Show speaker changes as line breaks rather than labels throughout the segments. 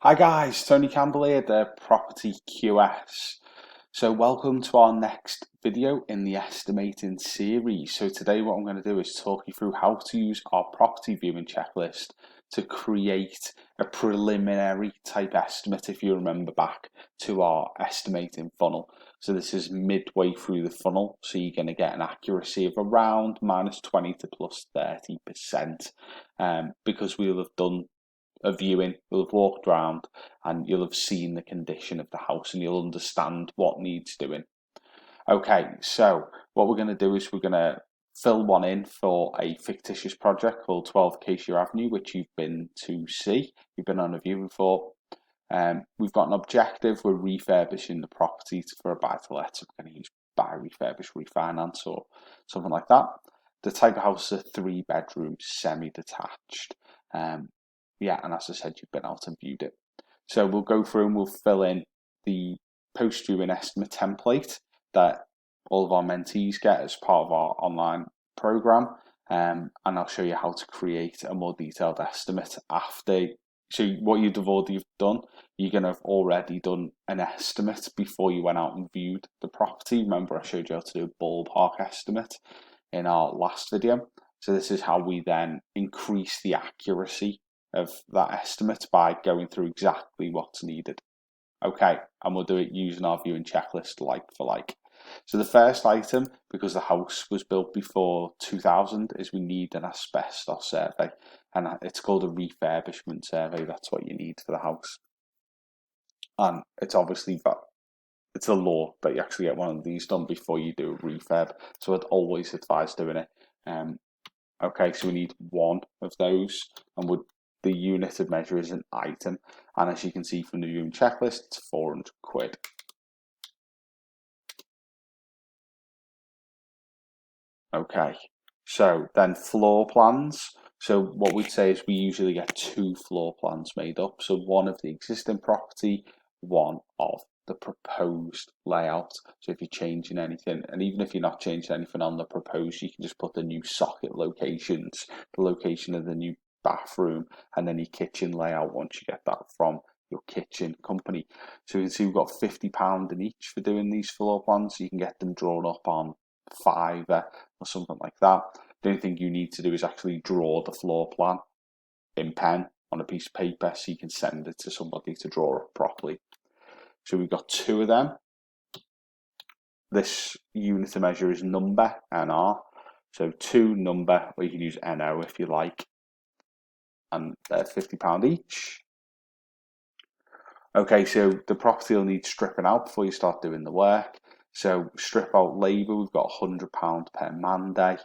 Hi guys, Tony Campbell here, the Property QS. So welcome to our next video in the estimating series. So today what I'm going to do is talk you through how to use our property viewing checklist to create a preliminary type estimate, if you remember back to our estimating funnel. So this is midway through the funnel, so you're going to get an accuracy of around -20 to +30%, because we'll have done a viewing, you'll have walked around and you'll have seen the condition of the house and you'll understand what needs doing. Okay, so what we're going to do is we're going to fill one in for a fictitious project called 12 Acacia Avenue, which you've been to see. You've been on a viewing for. We've got an objective. We're refurbishing the property for a buy-to-let, so we're going to use buy, refurbish, refinance or something like that. The type of house is a 3-bedroom, semi-detached. Yeah, and as I said, you've been out and viewed it. So we'll go through and we'll fill in the post-viewing estimate template that all of our mentees get as part of our online program, and I'll show you how to create a more detailed estimate after. So what you've done, you're going to have already done an estimate before you went out and viewed the property. Remember I showed you how to do a ballpark estimate in our last video. So this is how we then increase the accuracy of that estimate by going through exactly what's needed. Okay, and we'll do it using our viewing checklist like for like. So the first item, because the house was built before 2000, is we need an asbestos survey, and it's called a refurbishment survey. That's what you need for the house, and it's obviously it's a law that you actually get one of these done before you do a refurb. So I'd always advise doing it. Okay, so we need one of those, and the unit of measure is an item, and as you can see from the viewing checklist, it's 400 quid. Okay, so then floor plans. So what we'd say is we usually get 2 floor plans made up. So one of the existing property, one of the proposed layout. So if you're changing anything, and even if you're not changing anything on the proposed, you can just put the new socket locations, the location of the new bathroom, and then your kitchen layout once you get that from your kitchen company. So you can see we've got £50 in each for doing these floor plans. So you can get them drawn up on Fiverr or something like that. The only thing you need to do is actually draw the floor plan in pen on a piece of paper, so you can send it to somebody to draw it properly. So we've got 2 of them. This unit of measure is number, NR. So 2 number, or you can use NO if you like, and they're £50 each. Okay, so the property will need stripping out before you start doing the work. So strip out labour, we've got £100 per man day,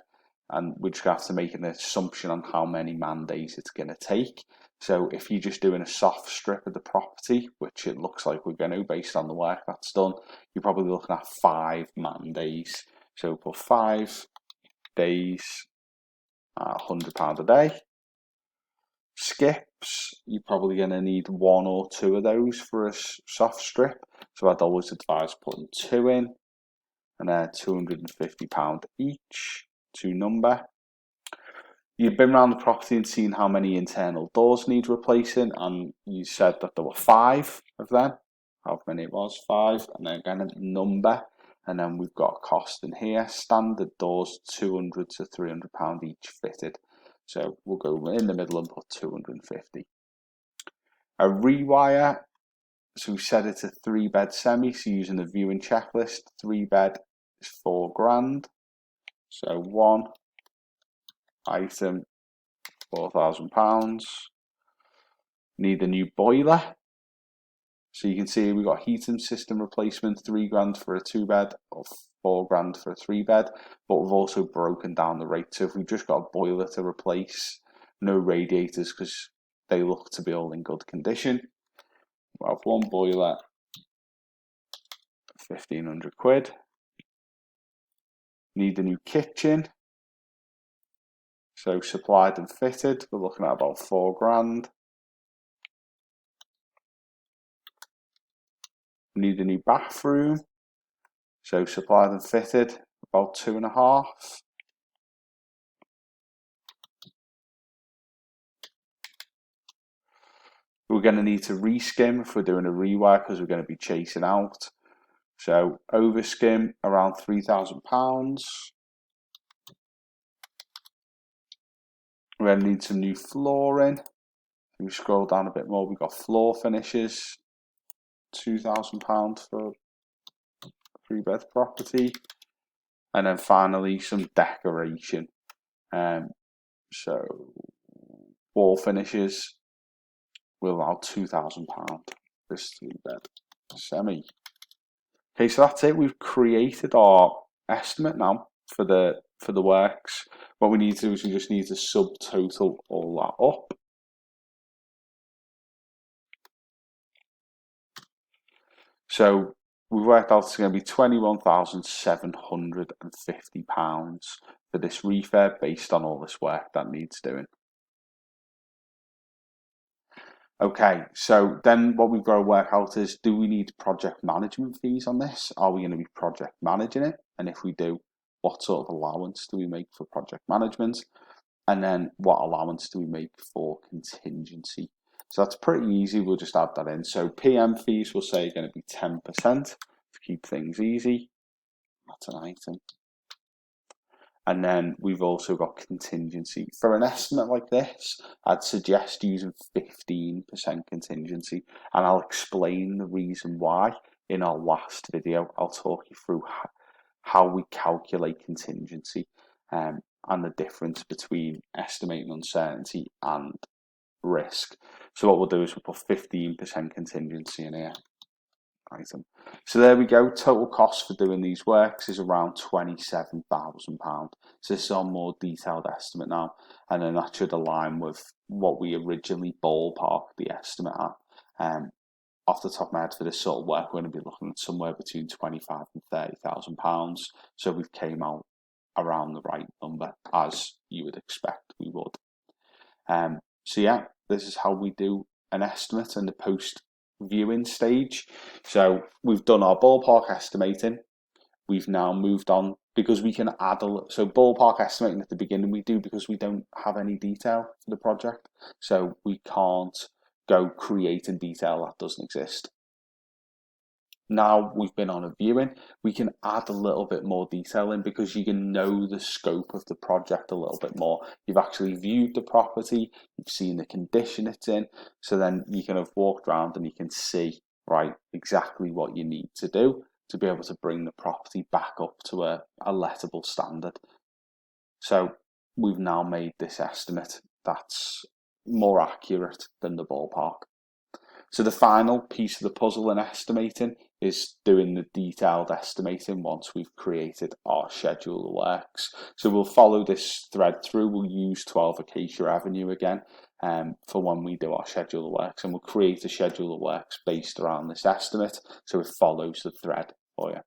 and we're just going to have to make an assumption on how many man days it's going to take. So if you're just doing a soft strip of the property, which it looks like we're going to based on the work that's done, you're probably looking at 5 man days. So put 5 days at £100 a day. Skips, you're probably going to need 1 or 2 of those for a soft strip. So I'd always advise putting 2 in, and they're £250 each, 2 number. You've been around the property and seen how many internal doors need replacing, and you said that there were 5 of them. How many it was? 5, and then again a number, and then we've got a cost in here. Standard doors, £200 to £300 each fitted. So we'll go in the middle and put 250. A rewire, so we said it's a 3-bed semi, so using the viewing checklist, 3-bed is £4,000. So 1 item, £4,000. Need a new boiler. So you can see we've got heating system replacement, £3,000 for a 2-bed, or £4,000 for a 3-bed, but we've also broken down the rate. So if we've just got a boiler to replace, no radiators because they look to be all in good condition, we'll have 1 boiler, 1,500 quid. Need a new kitchen. So supplied and fitted, we're looking at about £4,000. Need a new bathroom. So supplied and fitted, about 2.5. We're going to need to reskim if we're doing a rework because we're going to be chasing out. So overskim around £3,000. We're going to need some new flooring. If we scroll down a bit more, we've got floor finishes, £2,000 for a 3-bed property. And then finally some decoration. So wall finishes will allow £2,000. This 3-bed semi. Okay, so that's it. We've created our estimate now for the works. What we need to do is we just need to subtotal all that up. So we've worked out it's going to be £21,750 for this refurb based on all this work that needs doing. Okay, so then what we've got to work out is, do we need project management fees on this? Are we going to be project managing it? And if we do, what sort of allowance do we make for project management? And then what allowance do we make for contingency? So that's pretty easy. We'll just add that in. So PM fees, we'll say, are going to be 10% to keep things easy. That's an item. And then we've also got contingency. For an estimate like this, I'd suggest using 15% contingency. And I'll explain the reason why in our last video. I'll talk you through how we calculate contingency and the difference between estimating uncertainty and risk. So what we'll do is we'll put 15% contingency in here. Item. So there we go. Total cost for doing these works is around £27,000. So this is our more detailed estimate now, and then that should align with what we originally ballparked the estimate at. Off the top of my head, for this sort of work, we're going to be looking at somewhere between £25,000 and £30,000. So we've came out around the right number, as you would expect we would. So yeah, this is how we do an estimate in the post viewing stage. So we've done our ballpark estimating. We've now moved on because we can add so ballpark estimating at the beginning we do because we don't have any detail for the project. So we can't go creating detail that doesn't exist. Now we've been on a viewing, we can add a little bit more detail in because you can know the scope of the project a little bit more. You've actually viewed the property, you've seen the condition it's in, so then you can have walked around and you can see, right, exactly what you need to do to be able to bring the property back up to a lettable standard. So we've now made this estimate that's more accurate than the ballpark. So the final piece of the puzzle in estimating is doing the detailed estimating once we've created our schedule of works. So we'll follow this thread through. We'll use 12 Acacia Avenue again for when we do our schedule of works, and we'll create a schedule of works based around this estimate so it follows the thread for you.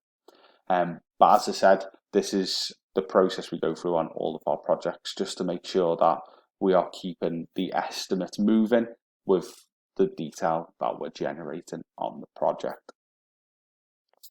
But as I said, this is the process we go through on all of our projects just to make sure that we are keeping the estimate moving with the detail that we're generating on the project.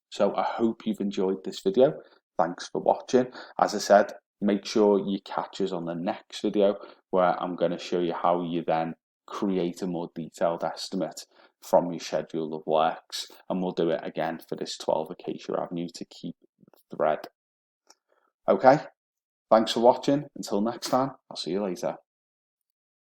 So I hope you've enjoyed this video. Thanks for watching. As I said, make sure you catch us on the next video where I'm going to show you how you then create a more detailed estimate from your schedule of works, and we'll do it again for this 12 Acacia Avenue to keep the thread. Okay, thanks for watching. Until next time, I'll see you later.